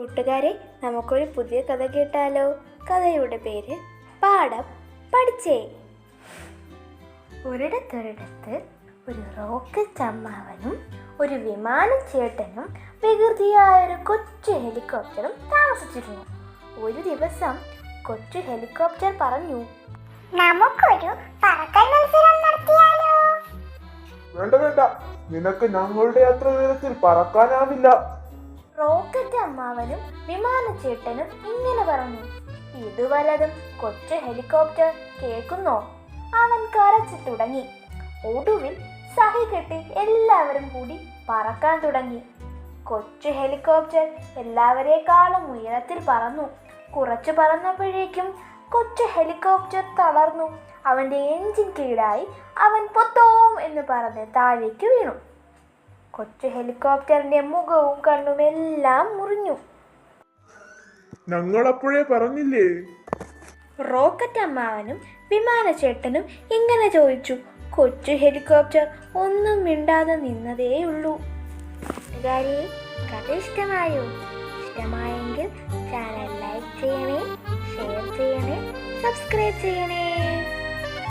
കൂട്ടുകാരെ, നമുക്കൊരു പുതിയ കഥ കേട്ടാലോ? കഥയുടെ പേര് പാഠം പഠിച്ചേ. ഒരിടത്തൊരിടത്ത് ഒരു റോക്കറ്റ് അമ്മാവനും ഒരു വിമാനച്ചേട്ടനും വികൃതിയായൊരു കൊച്ചു ഹെലികോപ്റ്ററും താമസിച്ചിരുന്നു. ഒരു ദിവസം കൊച്ചു ഹെലികോപ്റ്റർ പറഞ്ഞു, നമുക്കൊരു പറക്കൽ മത്സരം നടത്തിയാലോ? വേണ്ട വേണ്ട, നിനക്ക് ഞങ്ങളുടെ അത്ര ഉയരത്തിൽ പറക്കാനാവില്ല. റോക്കറ്റ് അമ്മാവനും വിമാനച്ചേട്ടനും ഇങ്ങനെ പറഞ്ഞു. ഇത് വല്ലതും കൊച്ചു ഹെലികോപ്റ്റർ കേൾക്കുന്നോ? അവൻ കരച്ചു തുടങ്ങി. ഒടുവിൽ സഹി കെട്ടി എല്ലാവരും കൂടി പറക്കാൻ തുടങ്ങി. കൊച്ചു ഹെലികോപ്റ്റർ എല്ലാവരെക്കാളും ഉയരത്തിൽ പറന്നു. കുറച്ചു പറന്നപ്പോഴേക്കും കൊച്ചു ഹെലികോപ്റ്റർ തളർന്നു. അവന്റെ എഞ്ചിൻ കേടായി. അവൻ പൊത്തോം എന്ന് പറഞ്ഞ് താഴേക്ക് വീണു. കൊച്ചു ഹെലികോപ്റ്ററിന്റെ മുഖവും കണ്ണുമെല്ലാം മുറിഞ്ഞു. ഞങ്ങളപ്പോഴേ പറഞ്ഞില്ലേ? റോക്കറ്റ് അമ്മാവനും വിമാനച്ചേട്ടനും ഇങ്ങനെ ചോദിച്ചു. കൊച്ചു ഹെലികോപ്റ്റർ ഒന്നും മിണ്ടാതെ നിന്നതേയുള്ളൂ. കൂട്ടുകാരെ, കഥ ഇഷ്ടമായോ? ഇഷ്ടമായെങ്കിൽ ചാനൽ ലൈക്ക് ചെയ്യണേ, ഷെയർ ചെയ്യണേ, സബ്സ്ക്രൈബ് ചെയ്യണേ.